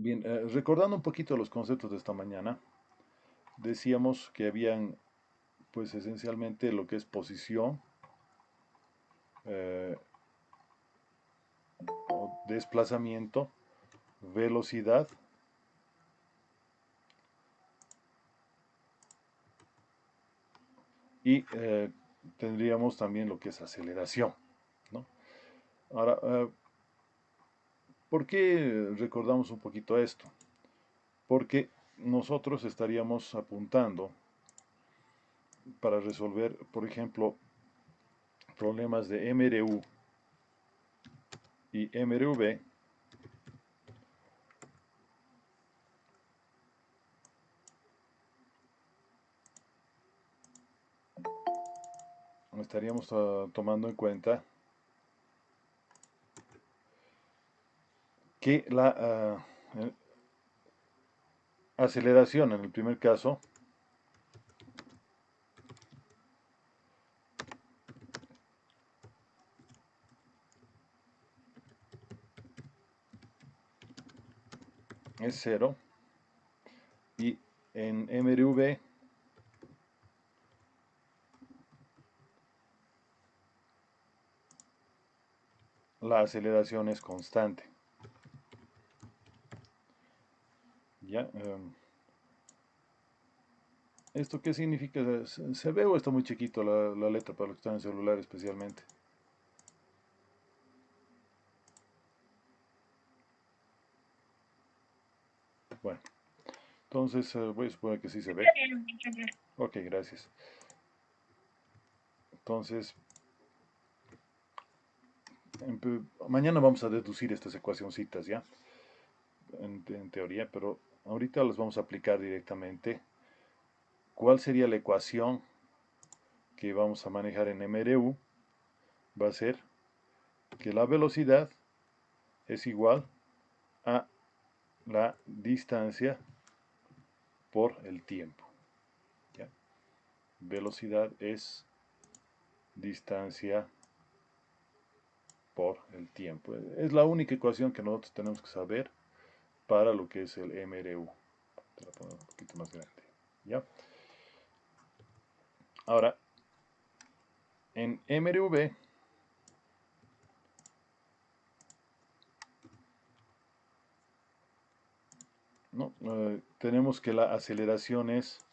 Bien, recordando un poquito los conceptos de esta mañana, decíamos que habían, pues esencialmente lo que es posición, eh, o desplazamiento, velocidad y tendríamos también lo que es aceleración, ¿no? Ahora, ¿por qué recordamos un poquito esto? Porque nosotros estaríamos apuntando para resolver, por ejemplo, problemas de MRU y MRV. Estaríamos tomando en cuenta que la aceleración en el primer caso es cero y en MRV la aceleración es constante. ¿Ya? ¿Esto qué significa? ¿Se ve o está muy chiquito la letra para los que están en celular especialmente? Bueno, entonces voy a suponer que sí se ve. Ok, gracias. Entonces, mañana vamos a deducir estas ecuacioncitas, ¿ya? En teoría, pero ahorita las vamos a aplicar directamente. ¿Cuál sería la ecuación que vamos a manejar en MRU? Va a ser que la velocidad es igual a la distancia por el tiempo. ¿Ya? Velocidad es distancia por el tiempo. Es la única ecuación que nosotros tenemos que saber para lo que es el MRU. Te la pongo un poquito más grande. ¿Ya? Ahora, en MRV, ¿no? Tenemos que la aceleración es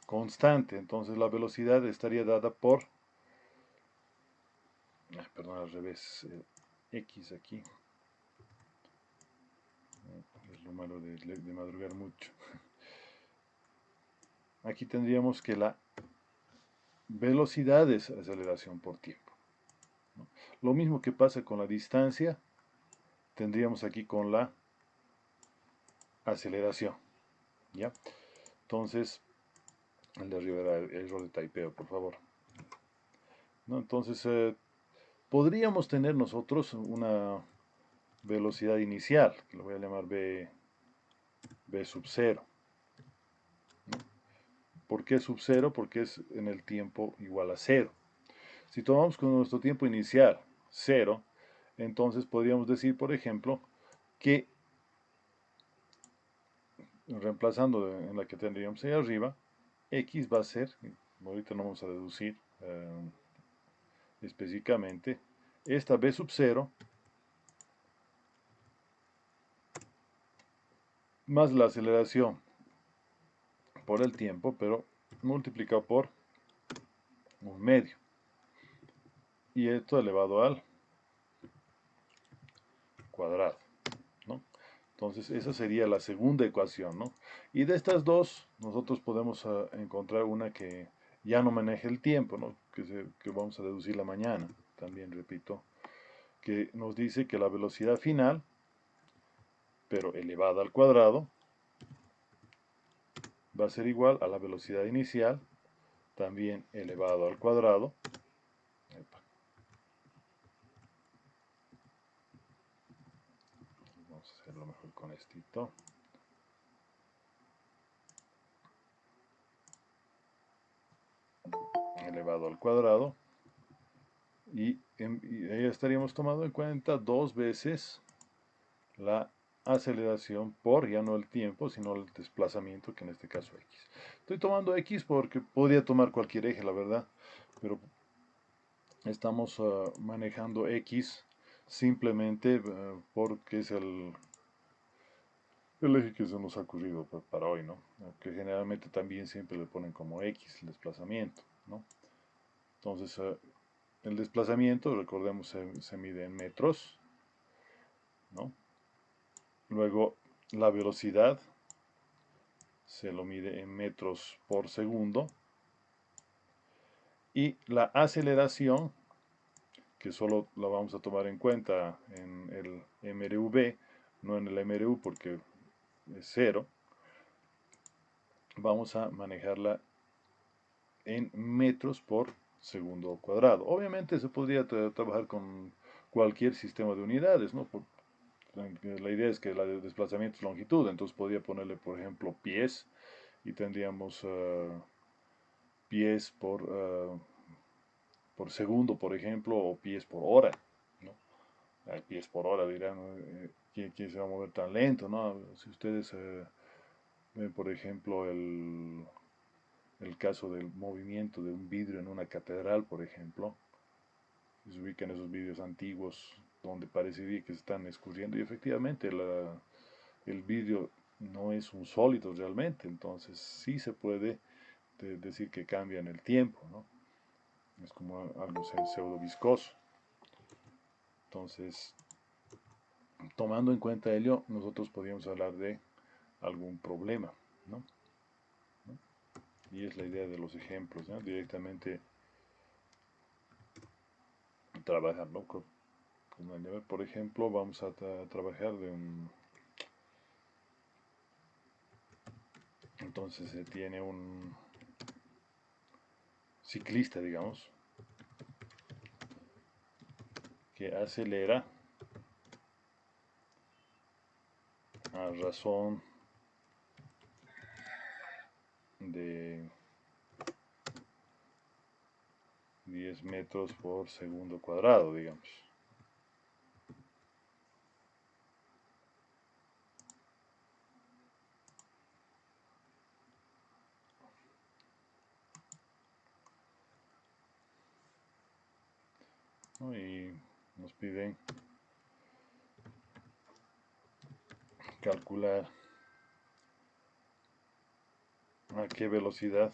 constante, entonces la velocidad estaría dada por, perdón, al revés, X aquí, es lo malo de madrugar mucho. Aquí tendríamos que la velocidad es aceleración por tiempo, ¿no? Lo mismo que pasa con la distancia, tendríamos aquí con la aceleración, ¿ya? Entonces, el de arriba era el error de typeo, por favor, ¿no? Entonces, podríamos tener nosotros una velocidad inicial, que lo voy a llamar B sub 0. ¿Por qué sub 0? Porque es en el tiempo igual a 0. Si tomamos con nuestro tiempo inicial 0, entonces podríamos decir, por ejemplo, que reemplazando en la que tendríamos ahí arriba, x va a ser, ahorita no vamos a deducir específicamente, esta b sub 0 más la aceleración por el tiempo, pero multiplicado por un medio. Y esto elevado al cuadrado, ¿no? Entonces esa sería la segunda ecuación, ¿no? Y de estas dos, nosotros podemos encontrar una que ya no maneje el tiempo, ¿no? Que vamos a deducir la mañana, también repito, que nos dice que la velocidad final, pero elevada al cuadrado, va a ser igual a la velocidad inicial, también elevado al cuadrado. Vamos a hacerlo mejor con esto. Elevado al cuadrado. Y ahí estaríamos tomando en cuenta dos veces la aceleración por, ya no el tiempo, sino el desplazamiento, que en este caso X. Estoy tomando X porque podría tomar cualquier eje, la verdad, pero estamos manejando X simplemente porque es el eje que se nos ha ocurrido para hoy, ¿no? Que generalmente también siempre le ponen como X, el desplazamiento, ¿no? Entonces, el desplazamiento, recordemos, se mide en metros, ¿no? Luego, la velocidad se lo mide en metros por segundo. Y la aceleración, que solo la vamos a tomar en cuenta en el MRV, no en el MRU porque es cero, vamos a manejarla en metros por segundo cuadrado. Obviamente se podría trabajar con cualquier sistema de unidades, ¿no? La idea es que la de desplazamiento es longitud, entonces podría ponerle, por ejemplo, pies y tendríamos pies por segundo, por ejemplo, o pies por hora, ¿no? Hay pies por hora, dirán, ¿no? ¿Quién se va a mover tan lento, no? Si ustedes ven, por ejemplo, el caso del movimiento de un vidrio en una catedral, por ejemplo, se ubican esos vídeos antiguos donde parecería que se están escurriendo y efectivamente el vidrio no es un sólido realmente, entonces sí se puede decir que cambia en el tiempo, ¿no? Es como algo pseudo viscoso. Entonces, tomando en cuenta ello, nosotros podríamos hablar de algún problema, ¿no? Y es la idea de los ejemplos, ¿no? Directamente trabajar, ¿no? Por ejemplo, vamos a trabajar de un... Entonces se tiene un ciclista, digamos, que acelera a razón de 10 metros por segundo cuadrado, digamos. ¿No? Y nos piden calcular a qué velocidad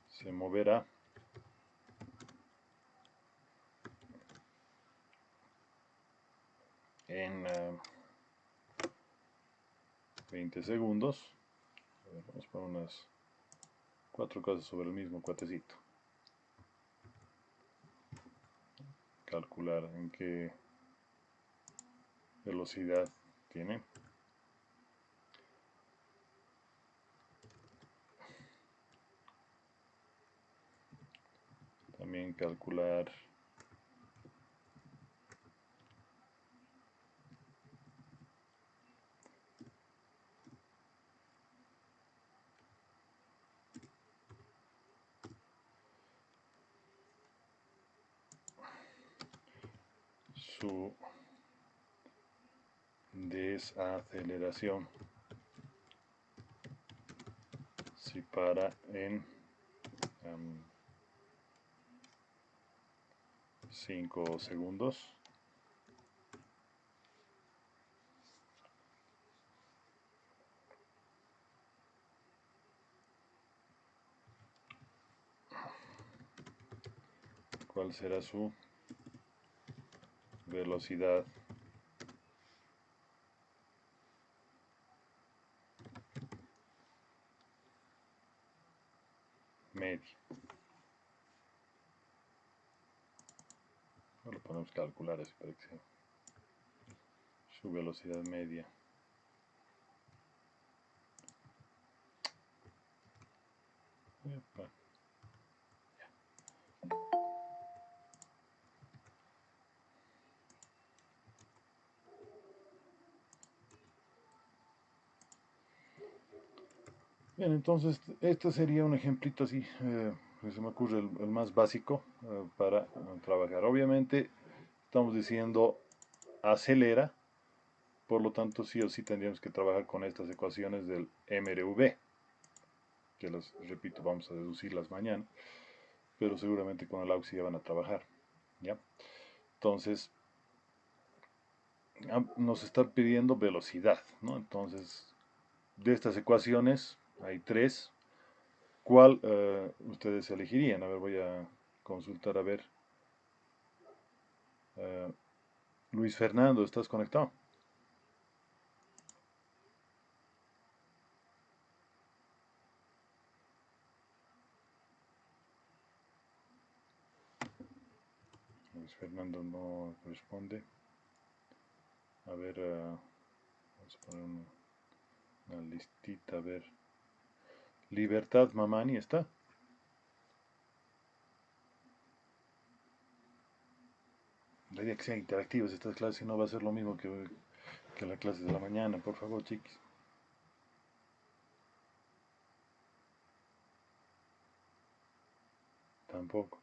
se moverá en 20 segundos. A ver, vamos a poner unas 4 cosas sobre el mismo cuatecito. Calcular en qué velocidad tiene. También calcular su desaceleración si para en 5 segundos. ¿Cuál será su velocidad media? Lo podemos calcular así para que sea su velocidad media. Epa. Bien, entonces este sería un ejemplito así que se me ocurre el más básico para trabajar. Obviamente estamos diciendo acelera, por lo tanto sí o sí tendríamos que trabajar con estas ecuaciones del MRV, que las, repito, vamos a deducirlas mañana, pero seguramente con el AUX ya van a trabajar, ¿ya? Entonces, nos está pidiendo velocidad, ¿no? Entonces, de estas ecuaciones hay tres. ¿Cuál ustedes elegirían? A ver, voy a consultar a ver. Eh, Luis Fernando, ¿estás conectado? Luis Fernando no responde. A ver, vamos a poner una listita, a ver. Libertad Mamani, ¿está? La idea que sean interactivas estas clases, no va a ser lo mismo que la clase de la mañana, por favor, chiquis. Tampoco.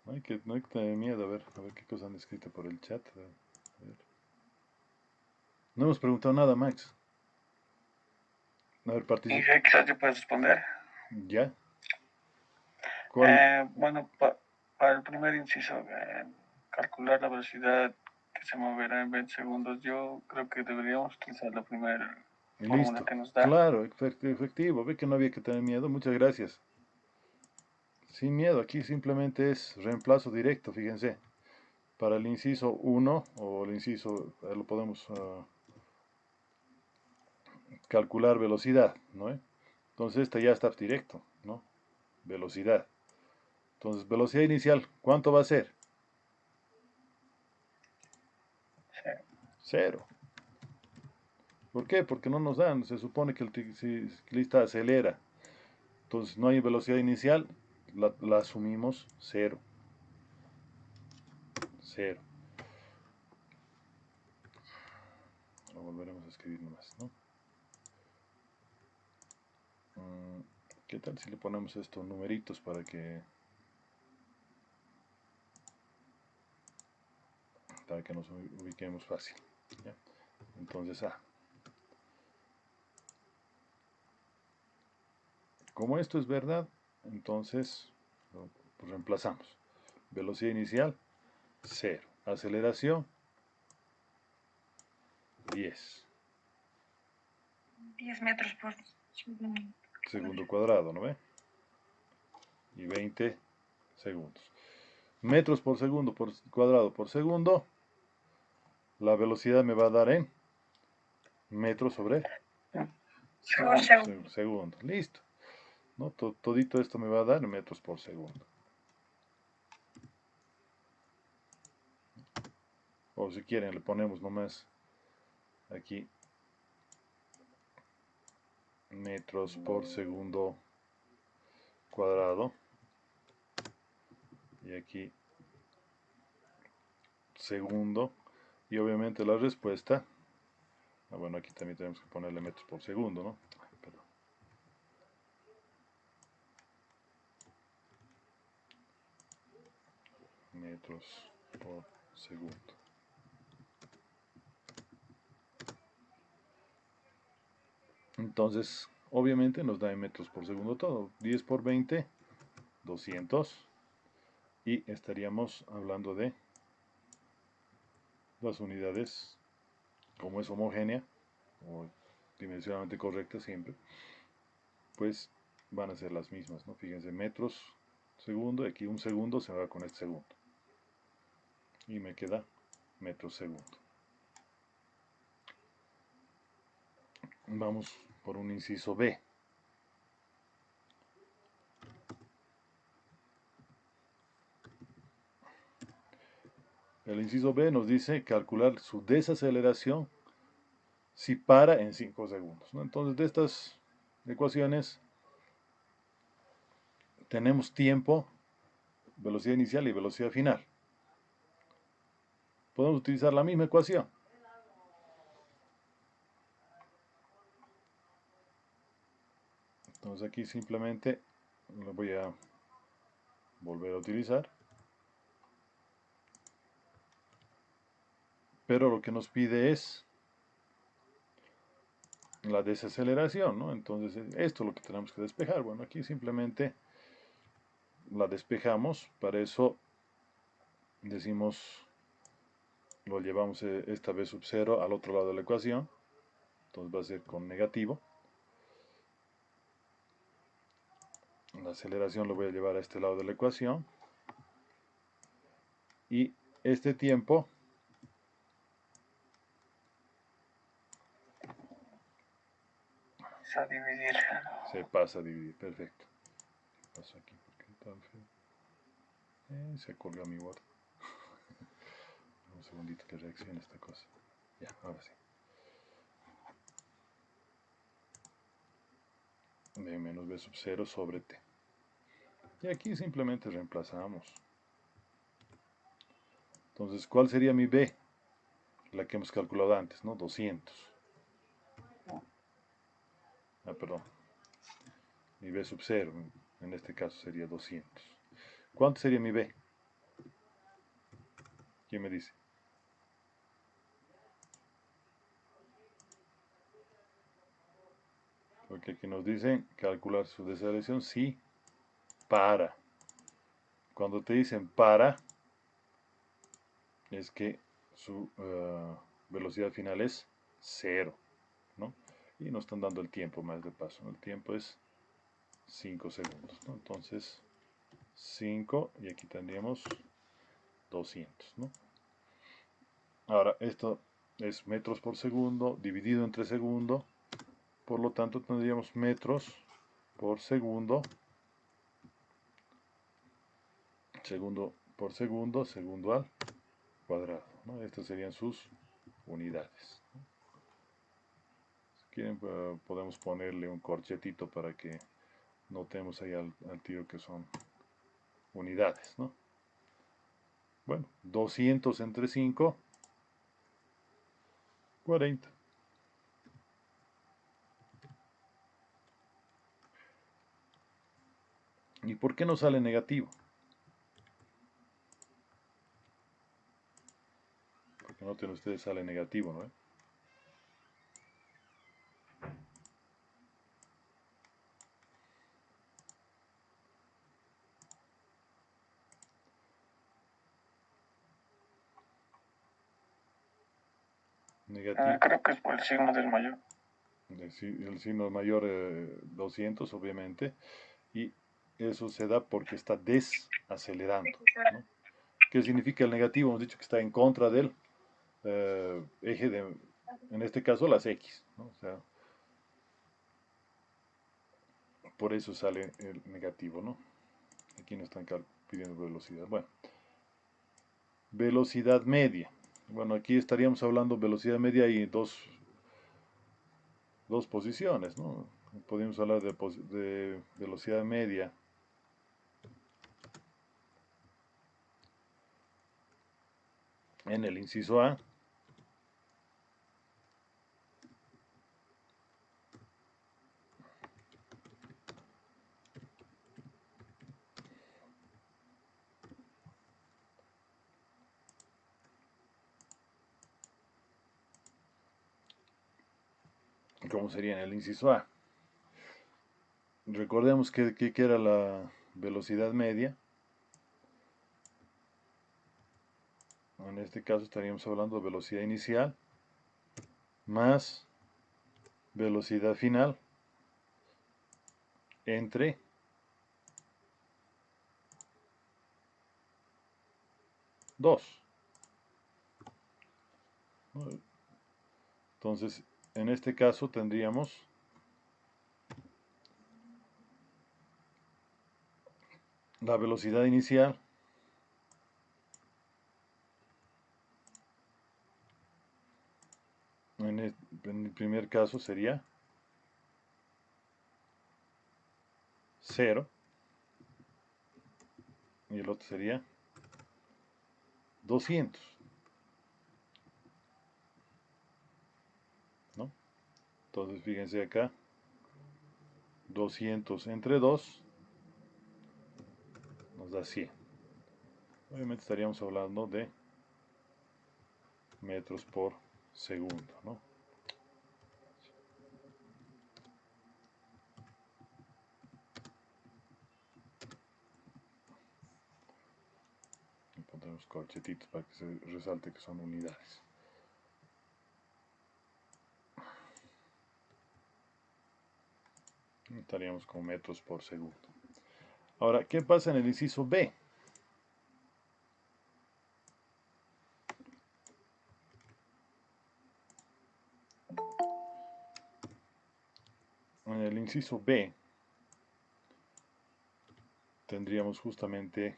No hay que tener miedo, a ver qué cosas han escrito por el chat. A ver. No hemos preguntado nada, Max. A ver, Y participa. quizás yo pueda responder. ¿Ya? ¿Cuál? Bueno, para el primer inciso, calcular la velocidad que se moverá en 20 segundos, yo creo que deberíamos utilizar la primera Y fórmula listo. que nos da. Claro, efectivo. Ve que no había que tener miedo. Muchas gracias. Sin miedo, aquí simplemente es reemplazo directo, fíjense. Para el inciso uno o el inciso, lo podemos calcular velocidad, ¿no? Entonces este ya está directo, ¿no? Velocidad. Entonces, velocidad inicial, ¿cuánto va a ser? Sí. Cero. ¿Por qué? Porque no nos dan. Se supone que el ciclista acelera. Entonces, no hay velocidad inicial, la asumimos cero. Cero. Lo volveremos a escribir nomás, ¿no? ¿Qué tal si le ponemos estos numeritos para que nos ubiquemos fácil? ¿Ya? Entonces, como esto es verdad, entonces lo reemplazamos. Velocidad inicial, cero. Aceleración, 10. 10 metros por segundo. Segundo cuadrado, ¿no ve? Y 20 segundos. Metros por segundo por cuadrado por segundo. La velocidad me va a dar en metros sobre segundo. Listo. ¿No? Todito esto me va a dar en metros por segundo. O si quieren le ponemos nomás aquí metros por segundo cuadrado. Y aquí segundo. Y obviamente la respuesta. Bueno, aquí también tenemos que ponerle metros por segundo, ¿no? Perdón. Metros por segundo. Entonces, obviamente nos da en metros por segundo todo. 10 por 20, 200. Y estaríamos hablando de las unidades, como es homogénea, o dimensionalmente correcta siempre, pues van a ser las mismas, ¿no? Fíjense, metros segundo, aquí un segundo se va con este segundo. Y me queda metros segundo. Vamos por un inciso B. El inciso B nos dice calcular su desaceleración si para en 5 segundos, ¿no? Entonces, de estas ecuaciones tenemos tiempo, velocidad inicial y velocidad final. Podemos utilizar la misma ecuación. Entonces aquí simplemente lo voy a volver a utilizar. Pero lo que nos pide es la desaceleración, ¿no? Entonces esto es lo que tenemos que despejar. Bueno, aquí simplemente la despejamos. Para eso decimos, lo llevamos esta vez sub 0 al otro lado de la ecuación. Entonces va a ser con negativo. La aceleración lo voy a llevar a este lado de la ecuación. Y este tiempo a dividir. se pasa a dividir. Perfecto. ¿Qué pasó aquí? ¿Por qué tan feo? Se colgó mi Word. Un segundito que reaccione esta cosa. Ya, ahora sí. B menos B sub 0 sobre T. Y aquí simplemente reemplazamos. Entonces, ¿cuál sería mi B? La que hemos calculado antes, ¿no? 200. Ah, perdón. Mi B sub 0, en este caso sería 200. ¿Cuánto sería mi B? ¿Quién me dice? Porque aquí nos dicen calcular su desaceleración si para. Cuando te dicen para, es que su velocidad final es 0, ¿no? Y nos están dando el tiempo más de paso, ¿no? El tiempo es 5 segundos, ¿no? Entonces, 5 y aquí tendríamos 200, ¿no? Ahora, esto es metros por segundo dividido entre segundo, por lo tanto tendríamos metros por segundo, segundo por segundo, segundo al cuadrado, ¿no? Estas serían sus unidades. Si quieren, podemos ponerle un corchetito para que notemos ahí al tiro que son unidades, ¿no? Bueno, 200 entre 5, 40. ¿Y por qué no sale negativo? Porque noten ustedes, sale negativo, ¿no? Negativo. Creo que es por el signo del mayor. El signo mayor 200, obviamente, y eso se da porque está desacelerando, ¿no? ¿Qué significa el negativo? Hemos dicho que está en contra del eje de, en este caso, las X, ¿no? O sea, por eso sale el negativo, ¿no? Aquí nos están pidiendo velocidad. Bueno, velocidad media. Bueno, aquí estaríamos hablando de velocidad media y dos posiciones, ¿no? Podríamos hablar de velocidad media en el inciso A, ¿cómo sería en el inciso A? Recordemos que era la velocidad media. En este caso estaríamos hablando de velocidad inicial más velocidad final entre 2. Entonces, en este caso tendríamos la velocidad inicial en el primer caso sería 0 y el otro sería 200, ¿no? Entonces, fíjense acá, 200 entre 2 nos da 100. Obviamente estaríamos hablando de metros por segundo, ¿no? Y pondremos corchetitos para que se resalte que son unidades. Estaríamos con metros por segundo. Ahora, ¿qué pasa en el inciso B? En el inciso B tendríamos justamente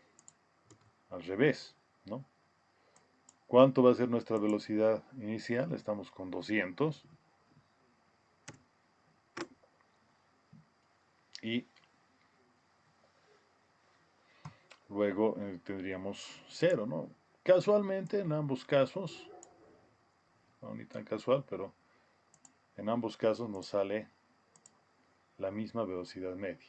al revés, ¿no? ¿Cuánto va a ser nuestra velocidad inicial? Estamos con 200. Y luego tendríamos 0, ¿no? Casualmente, en ambos casos, no ni tan casual, pero en ambos casos nos sale la misma velocidad media.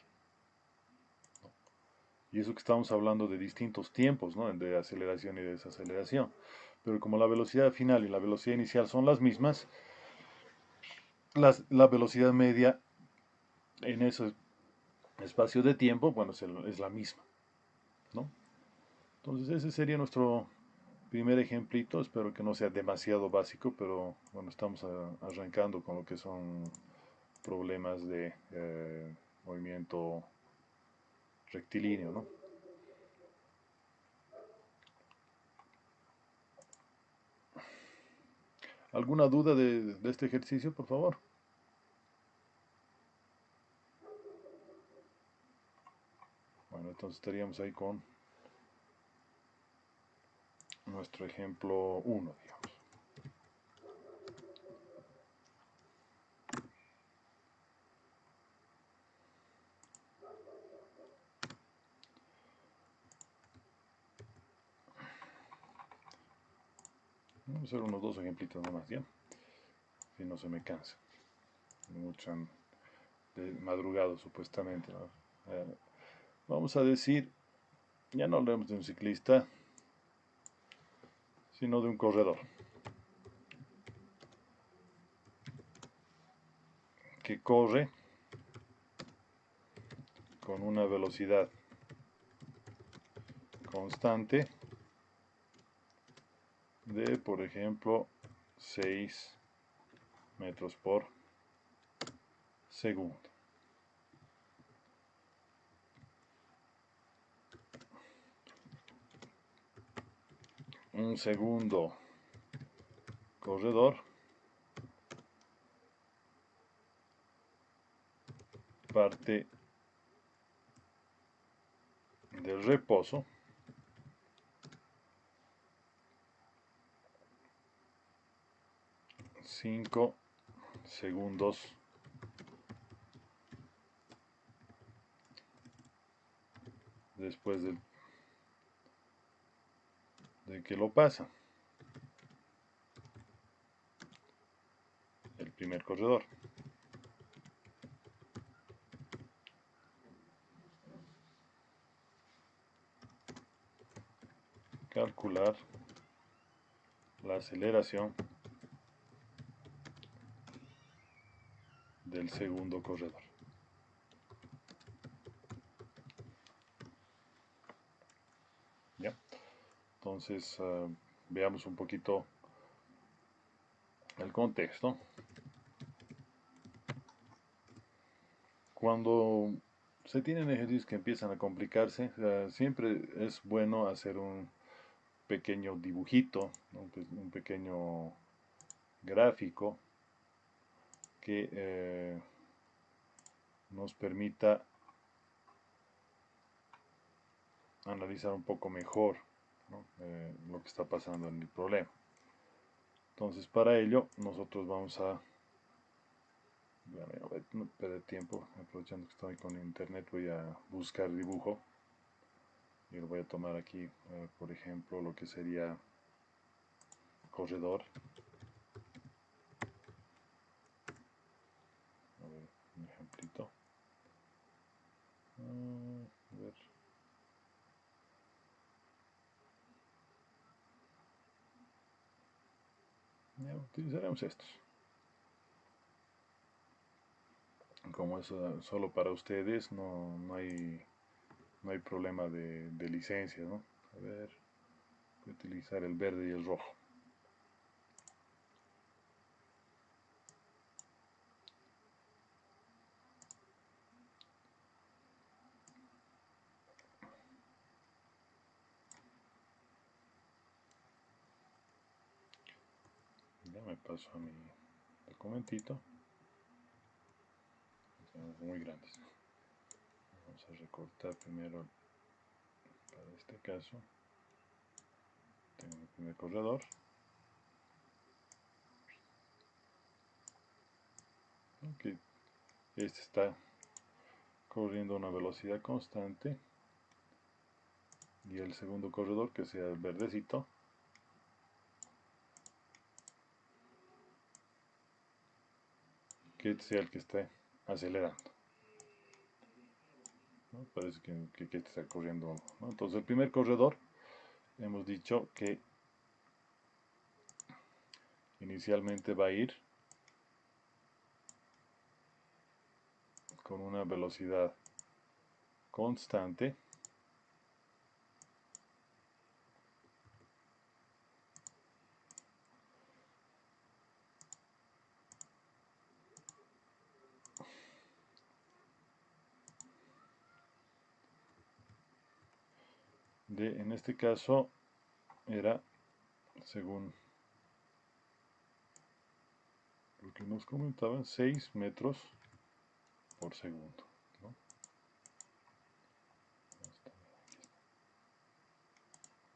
Y eso que estamos hablando de distintos tiempos, ¿no? De aceleración y desaceleración. Pero como la velocidad final y la velocidad inicial son las mismas, la velocidad media en ese espacio de tiempo, bueno, es la misma, ¿no? Entonces ese sería nuestro primer ejemplito. Espero que no sea demasiado básico, pero bueno, estamos arrancando con lo que son problemas de movimiento rectilíneo, ¿no? ¿Alguna duda de este ejercicio, por favor? Bueno, entonces estaríamos ahí con nuestro ejemplo 1, digamos. Vamos a hacer unos 2 ejemplitos nomás, ¿ya? Si no se me cansa. Mucho de madrugado, supuestamente, ¿no? Vamos a decir, ya no hablemos de un ciclista, sino de un corredor que corre con una velocidad constante de, por ejemplo, 6 metros por segundo. Un segundo corredor parte del reposo cinco segundos después de que lo pasa el primer corredor. Calcular la aceleración del segundo corredor. ¿Ya? Entonces, veamos un poquito el contexto. Cuando se tienen ejercicios que empiezan a complicarse, siempre es bueno hacer un pequeño dibujito, un pequeño gráfico que nos permita analizar un poco mejor, ¿no? Lo que está pasando en el problema. Entonces, para ello, nosotros vamos a, no perder tiempo, aprovechando que estoy con internet, voy a buscar dibujo y lo voy a tomar aquí, por ejemplo, lo que sería corredor. A ver, un ejemplito. Ya, utilizaremos estos. Como es solo para ustedes, no hay problema de licencia, ¿no? A ver, voy a utilizar el verde y el rojo. Ya me paso a mi documentito. Son muy grandes. Vamos a recortar primero para este caso. Tengo mi primer corredor. Okay. Este está corriendo a una velocidad constante. Y el segundo corredor, que sea el verdecito, que sea el que esté acelerando. ¿No? Parece que este está corriendo, ¿no? Entonces el primer corredor hemos dicho que inicialmente va a ir con una velocidad constante en este caso era según lo que nos comentaban 6 metros por segundo, ¿no?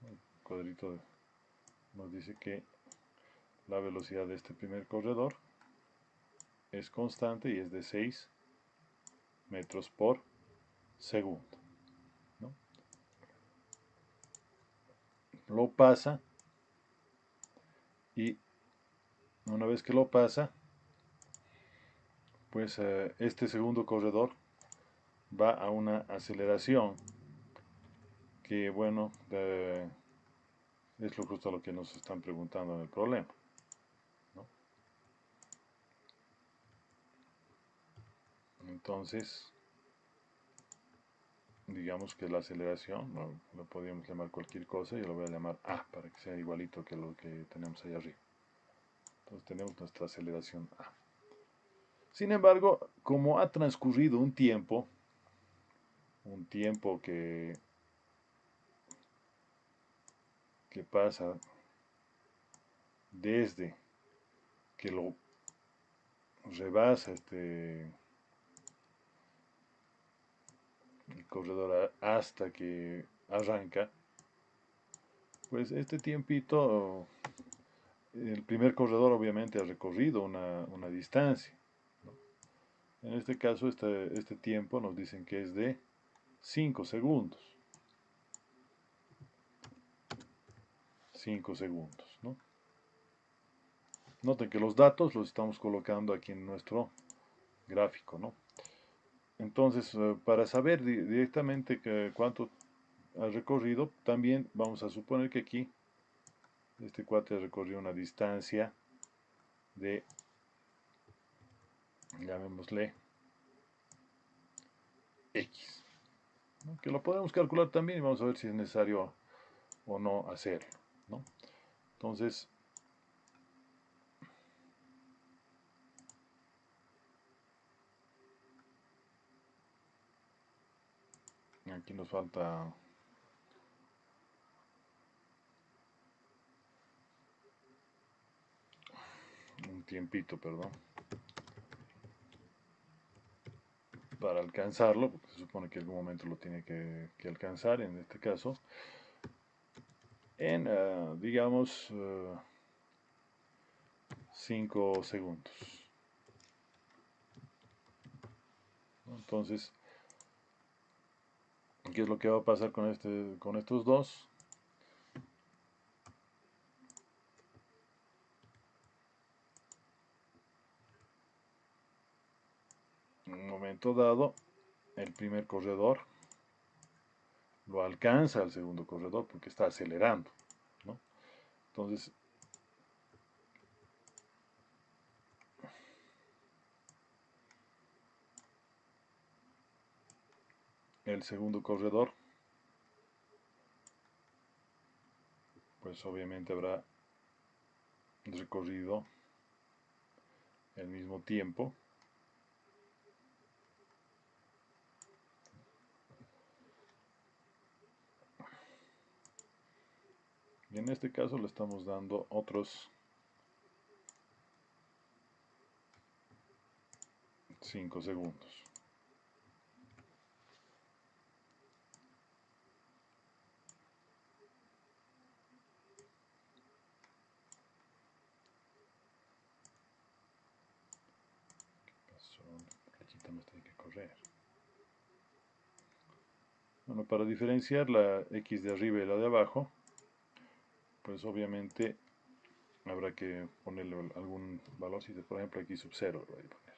El cuadrito nos dice que la velocidad de este primer corredor es constante y es de 6 metros por segundo, ¿no? Lo pasa y una vez que lo pasa, pues este segundo corredor va a una aceleración que, bueno, es lo justo lo que nos están preguntando en el problema, ¿no? Entonces, digamos que la aceleración, ¿no? Lo podríamos llamar cualquier cosa, yo lo voy a llamar A para que sea igualito que lo que tenemos ahí arriba. Entonces tenemos nuestra aceleración A. Sin embargo, como ha transcurrido un tiempo que pasa desde que lo rebasa el corredor hasta que arranca, pues este tiempito, el primer corredor obviamente ha recorrido una distancia, ¿no? En este caso, este tiempo nos dicen que es de 5 segundos. 5 segundos, ¿no? Noten que los datos los estamos colocando aquí en nuestro gráfico, ¿no? Entonces, para saber directamente cuánto ha recorrido, también vamos a suponer que aquí este cuate ha recorrido una distancia de, llamémosle, X, ¿no? Que lo podemos calcular también y vamos a ver si es necesario o no hacerlo, ¿no? Entonces, aquí nos falta un tiempito, perdón, para alcanzarlo, porque se supone que en algún momento lo tiene que alcanzar, en este caso, en, digamos, 5 segundos. Entonces, ¿qué es lo que va a pasar con estos dos? En un momento dado, el primer corredor lo alcanza al segundo corredor porque está acelerando, ¿no? Entonces, el segundo corredor, pues obviamente habrá recorrido el mismo tiempo. Y en este caso le estamos dando otros 5 segundos. ¿Qué pasó? La flechita me tiene que correr. Bueno, para diferenciar la X de arriba y la de abajo, pues obviamente habrá que ponerle algún valor, si por ejemplo aquí sub 0 lo voy a poner.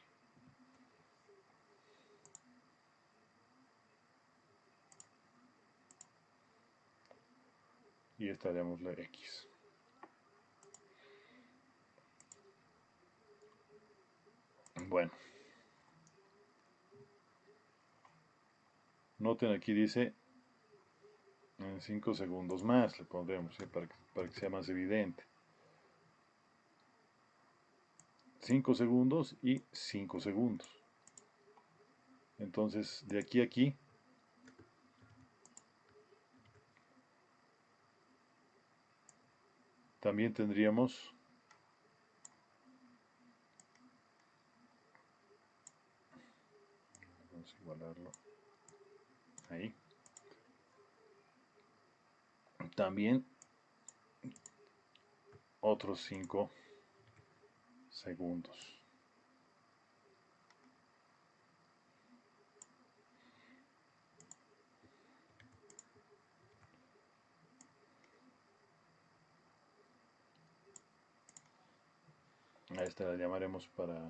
Y esta haremos la X. Bueno, noten aquí dice en 5 segundos más, le pondremos para que sea más evidente. 5 segundos y 5 segundos. Entonces, de aquí a aquí, también tendríamos vamos a igualarlo ahí. También otros 5 segundos. A esta la llamaremos para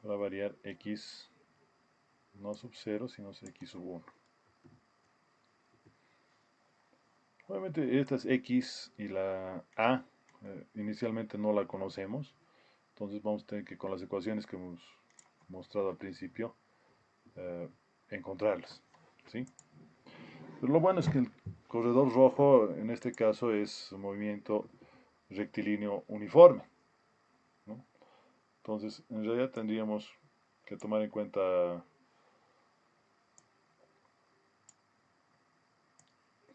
variar X no sub 0, sino X sub 1. Obviamente estas X y la A inicialmente no la conocemos, entonces vamos a tener que con las ecuaciones que hemos mostrado al principio encontrarlas, ¿sí? Pero lo bueno es que el corredor rojo en este caso es un movimiento rectilíneo uniforme, ¿no? Entonces en realidad tendríamos que tomar en cuenta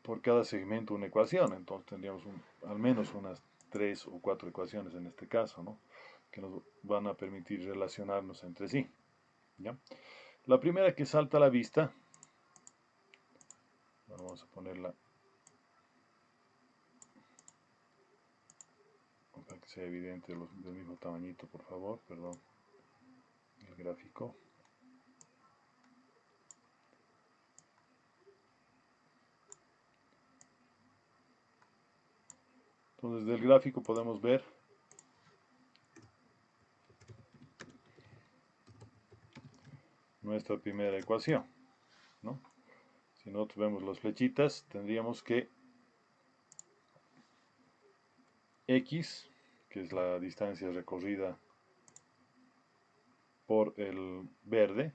por cada segmento una ecuación, entonces tendríamos al menos unas 3 o 4 ecuaciones en este caso, ¿no? Que nos van a permitir relacionarnos entre sí, ¿ya? La primera que salta a la vista, bueno, vamos a ponerla para que sea evidente del mismo tamañito, por favor, perdón, el gráfico. Entonces del gráfico podemos ver nuestra primera ecuación, ¿no? Si nosotros vemos las flechitas, tendríamos que X, que es la distancia recorrida por el verde,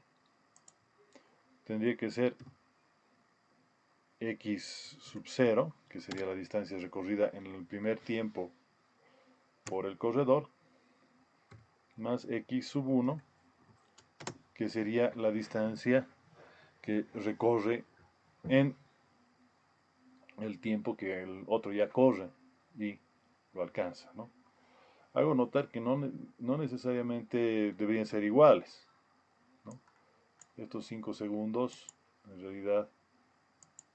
tendría que ser X sub 0, que sería la distancia recorrida en el primer tiempo por el corredor, más X sub 1, que sería la distancia que recorre en el tiempo que el otro ya corre y lo alcanza, ¿no? Hago notar que no necesariamente deberían ser iguales, ¿no? Estos 5 segundos en realidad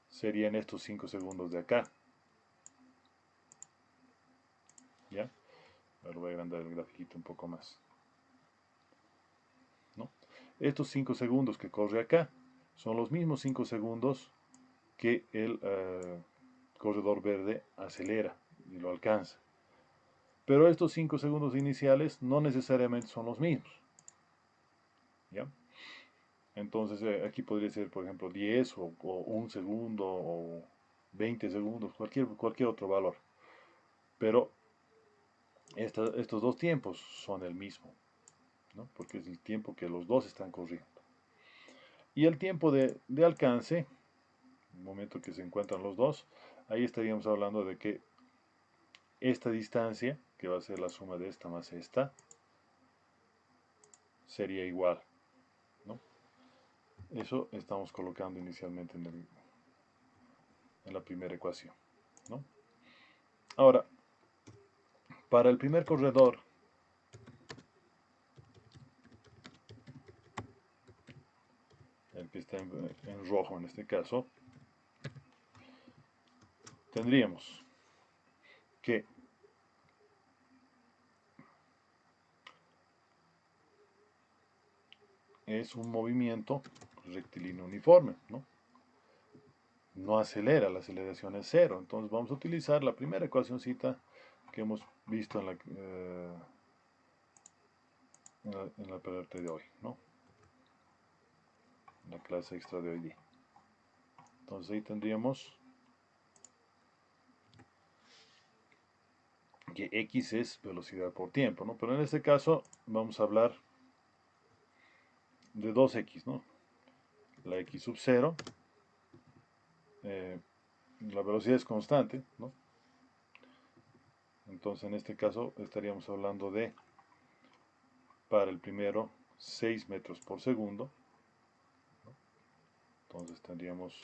serían estos 5 segundos de acá, ¿ya? Ahora voy a agrandar el grafiquito un poco más, ¿no? Estos 5 segundos que corre acá son los mismos 5 segundos que el corredor verde acelera y lo alcanza. Pero estos 5 segundos iniciales no necesariamente son los mismos, ¿ya? Entonces aquí podría ser, por ejemplo, 10 o 1 segundo o 20 segundos, cualquier otro valor. Pero estos dos tiempos son el mismo, ¿no? Porque es el tiempo que los dos están corriendo. Y el tiempo de alcance, el momento que se encuentran los dos, ahí estaríamos hablando de que esta distancia, que va a ser la suma de esta más esta, sería igual, ¿no? Eso estamos colocando inicialmente en la primera ecuación, ¿no? Ahora, para el primer corredor, el que está en rojo en este caso, tendríamos que es un movimiento rectilíneo uniforme, ¿no? No acelera, la aceleración es cero. Entonces vamos a utilizar la primera ecuacióncita que hemos visto en la parte de hoy, ¿no? En la clase extra de hoy día. Entonces ahí tendríamos que x es velocidad por tiempo, ¿no? Pero en este caso vamos a hablar de 2x, ¿no? La x sub 0, la velocidad es constante, ¿no? Entonces en este caso estaríamos hablando de, para el primero, 6 metros por segundo. Entonces tendríamos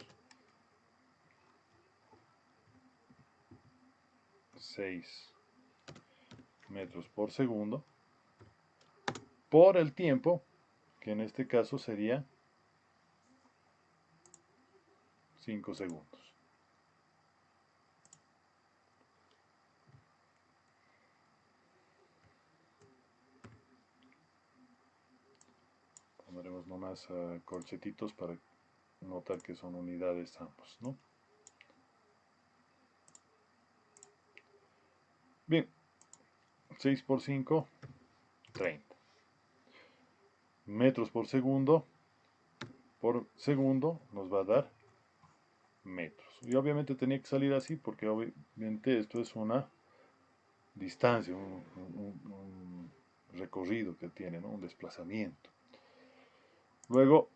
6 metros por segundo por el tiempo, que en este caso sería 5 segundos. Pondremos nomás corchetitos para notar que son unidades ambos, ¿no? Bien, 6 por 5, 30. Metros por segundo nos va a dar metros. Y obviamente tenía que salir así porque obviamente esto es una distancia, un recorrido que tiene, ¿no? Un desplazamiento. Luego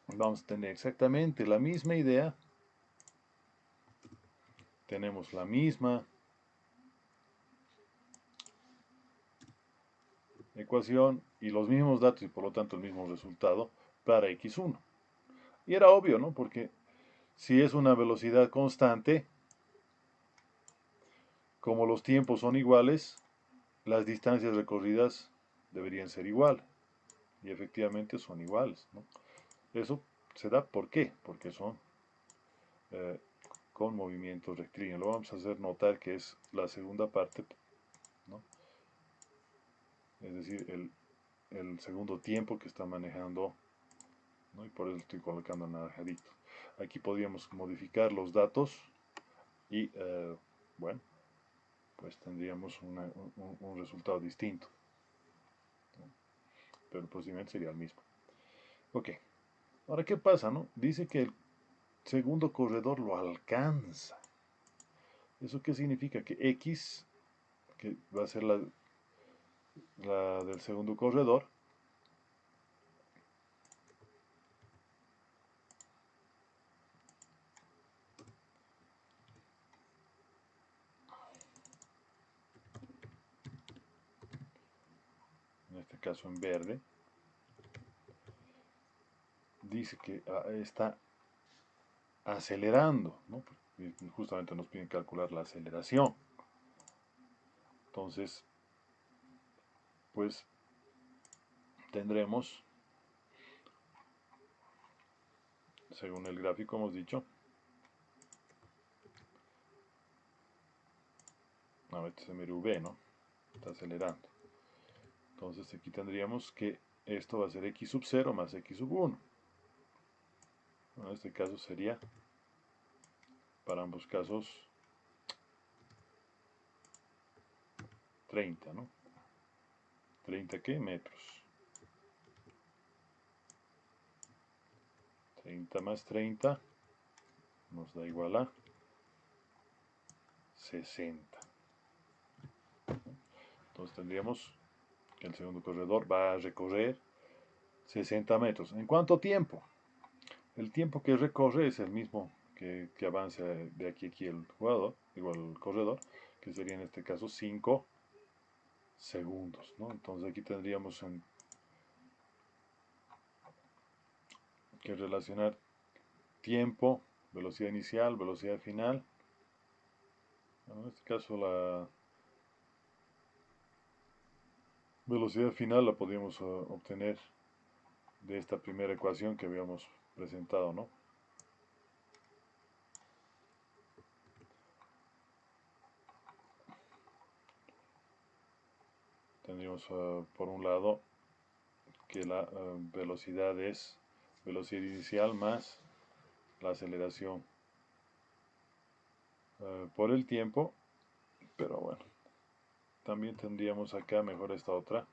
vamos a tener exactamente la misma idea. Tenemos la misma ecuación y los mismos datos y por lo tanto el mismo resultado para x1. Y era obvio, ¿no? Porque si es una velocidad constante, como los tiempos son iguales, las distancias recorridas deberían ser iguales. Y efectivamente son iguales, ¿no? Eso se da, ¿por qué? Porque son eh, con movimientos rectilíneos. Lo vamos a hacer notar que es la segunda parte, ¿no? Es decir, el segundo tiempo que está manejando, ¿no? Y por eso estoy colocando naranjadito. Aquí podríamos modificar los datos y, bueno, pues tendríamos un resultado distinto, ¿no? Pero el procedimiento sería el mismo. Ok, ahora, ¿qué pasa, no? Dice que el segundo corredor lo alcanza. ¿Eso qué significa? Que X, que va a ser la del segundo corredor, en este caso en verde, dice que está acelerando, ¿no? Justamente nos piden calcular la aceleración. Entonces, pues tendremos, según el gráfico hemos dicho, a este es V, ¿no? Está acelerando. Entonces aquí tendríamos que esto va a ser x sub 0 más x sub 1. Bueno, en este caso sería, para ambos casos, 30, ¿no? ¿30 qué? Metros. 30 más 30 nos da igual a 60. Entonces tendríamos que el segundo corredor va a recorrer 60 metros. ¿En cuánto tiempo? El tiempo que recorre es el mismo que avanza de aquí a aquí el jugador, igual el corredor, que sería en este caso 5 segundos, ¿no? Entonces aquí tendríamos que relacionar tiempo, velocidad inicial, velocidad final. Bueno, en este caso la velocidad final la podríamos obtener de esta primera ecuación que habíamos presentado, ¿no? Tendríamos por un lado que la velocidad es velocidad inicial más la aceleración por el tiempo, pero bueno, también tendríamos acá mejor esta otra,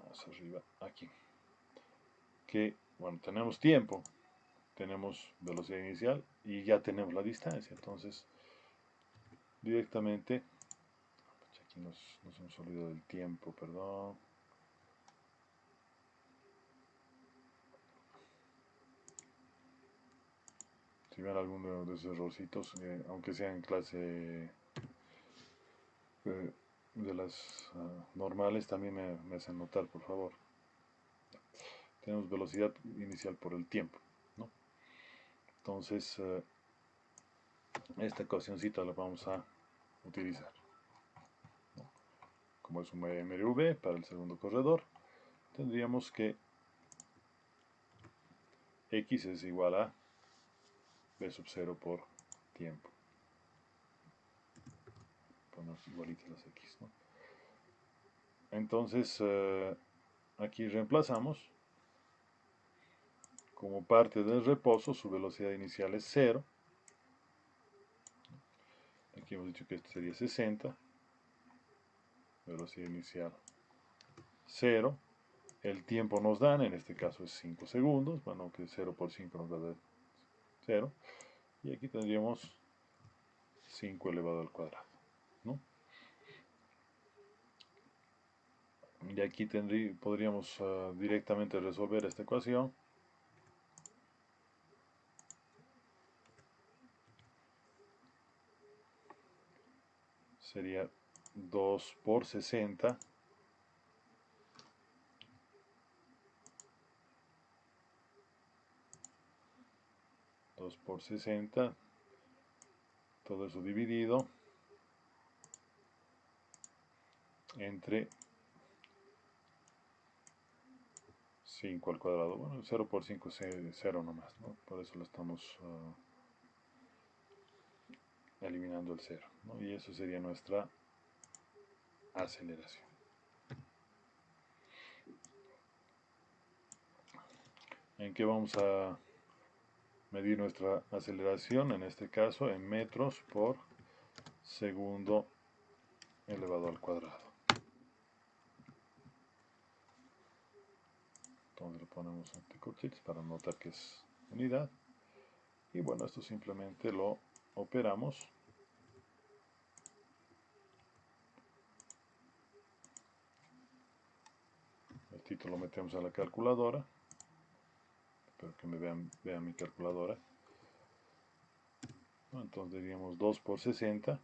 más arriba, aquí, que bueno, tenemos tiempo, tenemos velocidad inicial y ya tenemos la distancia, entonces directamente, aquí nos hemos olvidado del tiempo, perdón. Si ven alguno de esos errorcitos, aunque sea en clase de las normales, también me hacen notar, por favor. Tenemos velocidad inicial por el tiempo, ¿no? Entonces, esta ecuacióncita la vamos a utilizar, ¿no? Como es un MRV para el segundo corredor, tendríamos que X es igual a B sub 0 por tiempo. Poner igualitas las X, ¿no? Entonces, aquí reemplazamos. Como parte del reposo, su velocidad inicial es 0. Aquí hemos dicho que esto sería 60. Velocidad inicial 0. El tiempo nos dan, en este caso es 5 segundos. Bueno, que 0 por 5 nos va a dar 0. Y aquí tendríamos 5 elevado al cuadrado, ¿no? Y aquí podríamos directamente resolver esta ecuación. Sería 2 por 60. 2 por 60. Todo eso dividido entre 5 al cuadrado. Bueno, 0 por 5 es 0 nomás, ¿no? Por eso lo estamos eliminando el 0, ¿no? Y eso sería nuestra aceleración. ¿En qué vamos a medir nuestra aceleración? En este caso, en metros por segundo elevado al cuadrado. Entonces lo ponemos entre corchetes para notar que es unidad. Y bueno, esto simplemente lo operamos. El título lo metemos a la calculadora. Espero que me vean mi calculadora. Entonces diríamos 2 por 60.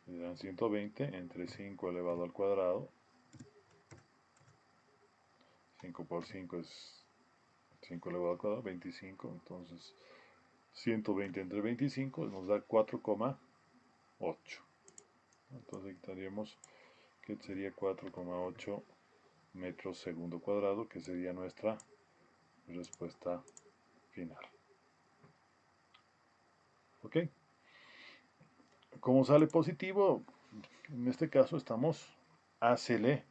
Me dan 120 entre 5 elevado al cuadrado. 5 por 5 es 5 elevado al cuadrado, 25. Entonces 120 entre 25 nos da 4,8. Entonces aquí tendríamos que sería 4,8 metros segundo cuadrado, que sería nuestra respuesta final. ¿Ok? Como sale positivo, en este caso estamos acelerando.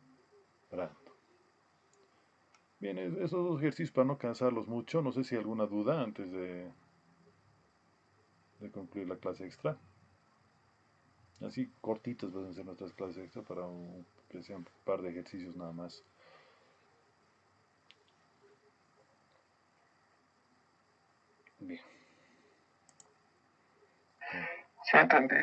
Bien, esos dos ejercicios para no cansarlos mucho. No sé si hay alguna duda antes de concluir la clase extra. Así cortitos van a ser nuestras clases extra para que sean un par de ejercicios nada más. Bien. Sí, entendí.